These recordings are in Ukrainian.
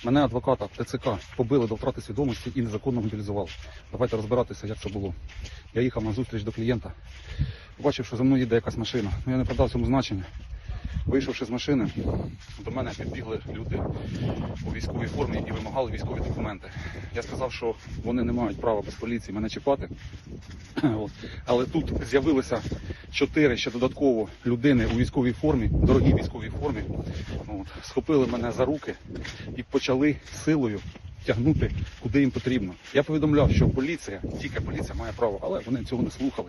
Мене, адвоката ТЦК, побили до втрати свідомості і незаконно мобілізували. Давайте розбиратися, як це було. Я їхав на зустріч до клієнта, побачив, що за мною їде якась машина. Я не придав цьому значення. Вийшовши з машини, до мене підбігли люди у військовій формі і вимагали військові документи. Я сказав, що вони не мають права без поліції мене чіпати. Але тут з'явилося 4 ще додатково людини у військовій формі, дорогій військовій формі. Схопили мене за руки і почали силою тягнути, куди їм потрібно. Я повідомляв, що поліція, тільки поліція має право, але вони цього не слухали.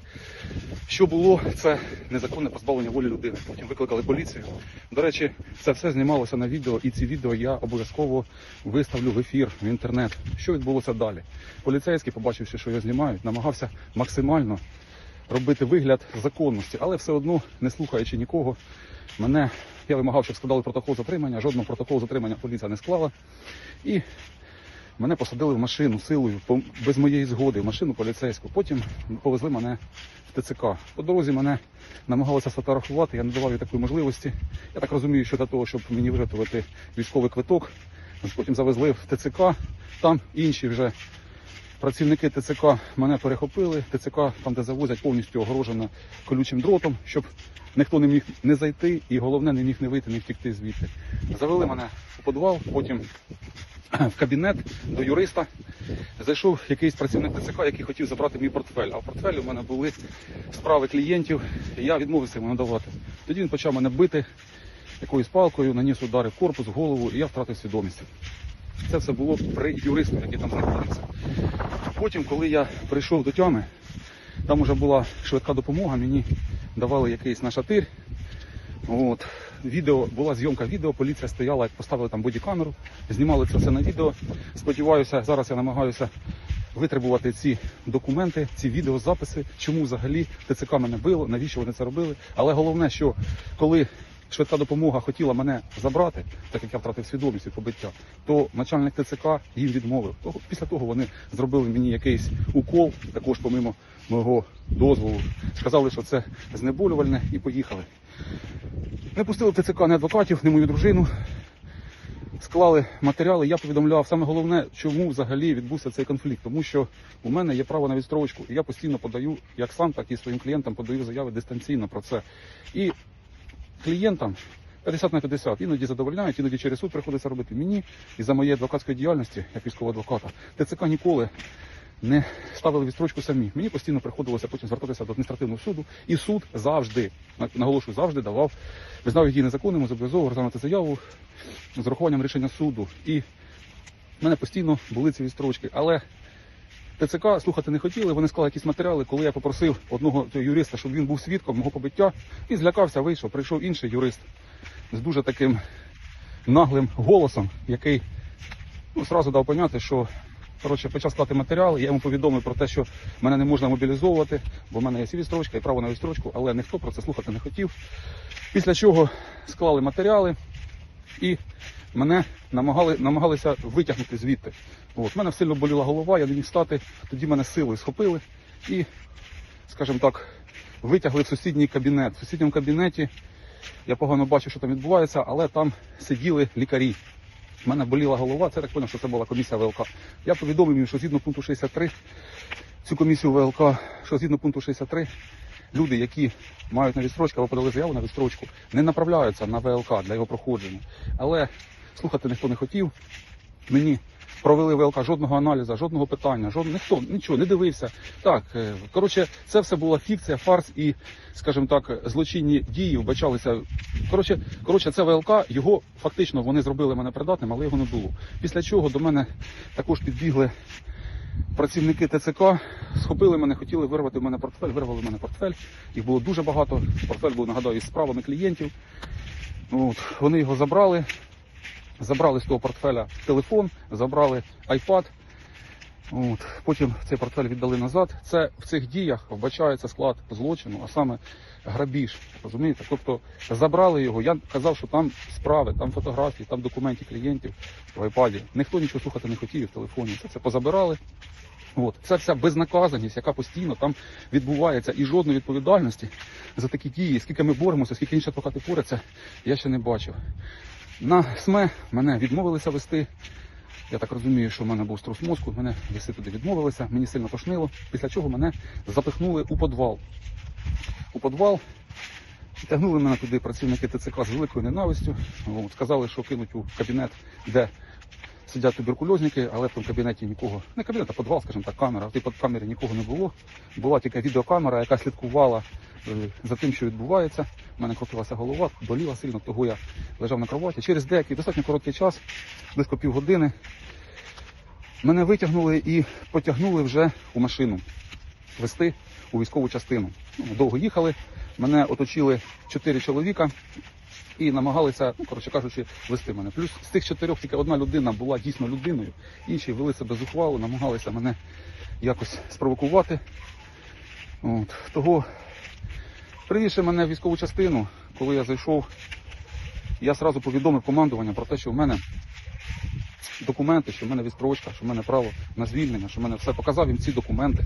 Що було, це незаконне позбавлення волі людини. Потім викликали поліцію. До речі, це все знімалося на відео, і ці відео я обов'язково виставлю в ефір, в інтернет. Що відбулося далі? Поліцейський, побачивши, що його знімають, намагався максимально робити вигляд законності, але все одно, не слухаючи нікого, я вимагав, щоб складали протокол затримання, жодного протоколу затримання поліція не склала. І мене посадили в машину силою, без моєї згоди, в машину поліцейську. Потім повезли мене в ТЦК. По дорозі мене намагалися сфотографувати, я не давав їй такої можливості. Я так розумію, що для того, щоб мені виготовити військовий квиток, потім завезли в ТЦК, там інші вже працівники ТЦК мене перехопили. ТЦК, там де завозять, повністю огорожено колючим дротом, щоб ніхто не міг не зайти і головне не міг не вийти, не втекти звідти. Завели мене у підвал, потім в кабінет до юриста. Зайшов якийсь працівник ТЦК, який хотів забрати мій портфель. А в портфелі у мене були справи клієнтів, і я відмовився йому надавати. Тоді він почав мене бити якоюсь палкою, наніс удари в корпус, в голову, і я втратив свідомість. Це все було при юристу, який там знаходився. Потім, коли я прийшов до тями, там вже була швидка допомога, мені давали якийсь нашатир. Була зйомка відео, поліція стояла, поставили там бодікамеру, знімали це все на відео. Сподіваюся, зараз я намагаюся витребувати ці документи, ці відеозаписи, чому взагалі ТЦК мене било, навіщо вони це робили. Але головне, що коли швидка допомога хотіла мене забрати, так як я втратив свідомість від побиття, то начальник ТЦК їм відмовив. Після того вони зробили мені якийсь укол, також помимо мого дозволу. Сказали, що це знеболювальне, і поїхали. Не пустили в ТЦК ні адвокатів, ні мою дружину. Склали матеріали, я повідомляв. Саме головне, чому взагалі відбувся цей конфлікт. Тому що у мене є право на відстрочку. І я постійно подаю, як сам, так і своїм клієнтам подаю заяви дистанційно про це. І клієнтам 50/50. Іноді задовольняють, іноді через суд приходиться робити мені. І за моєї адвокатської діяльності, як військового адвоката, ТЦК ніколи не ставили відстрочку самі. Мені постійно приходилося потім звертатися до адміністративного суду. І суд завжди, наголошую, завжди визнав її незаконними, зобов'язував розглянути заяву з урахуванням рішення суду. І в мене постійно були ці відстрочки. Але ТЦК слухати не хотіли, вони склали якісь матеріали. Коли я попросив одного юриста, щоб він був свідком мого побиття, він злякався, вийшов, прийшов інший юрист з дуже таким наглим голосом, який зразу дав поняти, що почав склати матеріали, я йому повідомив про те, що мене не можна мобілізовувати, бо в мене є відстрочка і право на відстрочку, але ніхто про це слухати не хотів. Після чого склали матеріали і мене намагалися витягнути звідти. В мене сильно боліла голова, я не міг встати, тоді мене силою схопили і, скажімо так, витягли в сусідній кабінет. В сусідньому кабінеті я погано бачив, що там відбувається, але там сиділи лікарі. У мене боліла голова, це так зрозумів, що це була комісія ВЛК. Я повідомив їм, що згідно пункту 63, цю комісію ВЛК, що згідно пункту 63, люди, які мають на відстрочку або подали заяву на відстрочку, не направляються на ВЛК для його проходження. Але слухати ніхто не хотів. Мені провели ВЛК, жодного аналізу, жодного питання, ніхто нічого не дивився. Так, це все була фікція, фарс і, скажімо так, злочинні дії вбачалися. Це ВЛК, його фактично вони зробили мене придатним, але його не було. Після чого до мене також підбігли працівники ТЦК, схопили мене, хотіли вирвати в мене портфель, вирвали в мене портфель. Їх було дуже багато, портфель був, нагадаю, із справами клієнтів. Вони його забрали з того портфеля телефон, забрали iPad. Потім цей портфель віддали назад. Це в цих діях вбачається склад злочину, а саме грабіж. Розумієте? Тобто забрали його. Я казав, що там справи, там фотографії, там документи клієнтів в iPad. Ніхто нічого слухати не хотів в телефоні. Це позабирали. Це вся безнаказаність, яка постійно там відбувається, і жодної відповідальності за такі дії. Скільки ми боремося, скільки інші адвокати борються, я ще не бачив. На СМЕ мене відмовилися вести. Я так розумію, що в мене був струс мозку, мене вести туди відмовилися, мені сильно тошнило, після чого мене запихнули у підвал. У підвал тягнули мене туди працівники ТЦК з великою ненавистю. От, сказали, що кинуть у кабінет, де сидять туберкульозники, але в тому кабінеті нікого, не кабінет, а підвал, скажімо так, камера. В тій камері нікого не було. Була тільки відеокамера, яка слідкувала за тим, що відбувається. У мене крутилася голова, боліла сильно, того я лежав на кроваті. Через деякий достатньо короткий час, близько півгодини, мене витягнули і потягнули вже у машину, везти у військову частину. Довго їхали, мене оточили 4 чоловіка і намагалися, коротше кажучи, вести мене. Плюс з тих 4 тільки одна людина була дійсно людиною, інші вели себе зухвало, намагалися мене якось спровокувати. От. Того, привівши мене в військову частину, коли я зайшов, я одразу повідомив командування про те, що в мене документи, що в мене відстрочка, що в мене право на звільнення, що в мене все. Показав їм ці документи,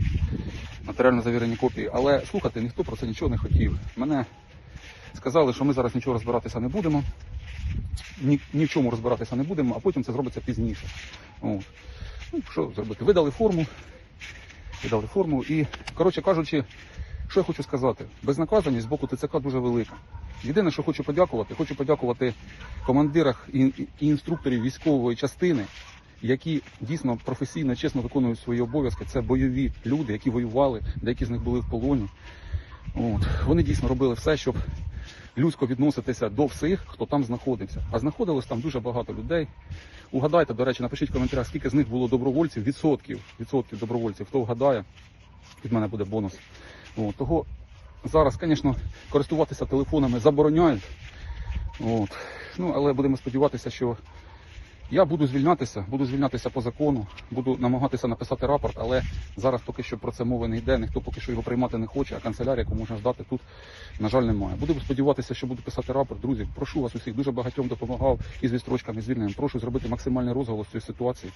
нотаріально завірені копії. Але слухати ніхто про це нічого не хотів. Мене сказали, що ми зараз нічого розбиратися не будемо, ні в чому розбиратися не будемо, а потім це зробиться пізніше. От. Ну, що зробити? Видали форму і, коротше кажучи, що я хочу сказати, безнаказаність з боку ТЦК дуже велика. Єдине, що хочу подякувати командирах і інструкторів військової частини, які дійсно професійно, чесно виконують свої обов'язки. Це бойові люди, які воювали, деякі з них були в полоні. От. Вони дійсно робили все, щоб людсько відноситися до всіх, хто там знаходився. А знаходилось там дуже багато людей. Угадайте, до речі, напишіть в коментарях, скільки з них було добровольців, відсотків добровольців. Хто вгадає, від мене буде бонус. От. Того зараз, звісно, користуватися телефонами забороняють. От. Ну, але будемо сподіватися, що я буду звільнятися по закону, буду намагатися написати рапорт, але зараз поки що про це мови не йде, ніхто поки що його приймати не хоче, а канцелярія, яку можна здати тут, на жаль, немає. Буду сподіватися, що буду писати рапорт. Друзі, прошу вас усіх, дуже багатьом допомагав із відстрочками, звільненням. Прошу зробити максимальний розголос цієї ситуації,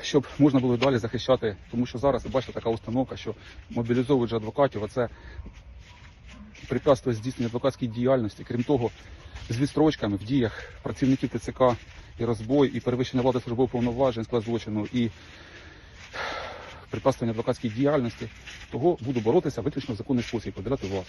щоб можна було далі захищати, тому що зараз, ви бачите, така установка, що мобілізовують же адвокатів, а це препятствує здійсненню адвокатської діяльності. Крім того, з відстрочками в діях працівників ТЦК і розбой, і перевищення влади службових повноважень, склад злочину, і препятствування адвокатській діяльності, того буду боротися виключно в законний спосіб, поділяти вас.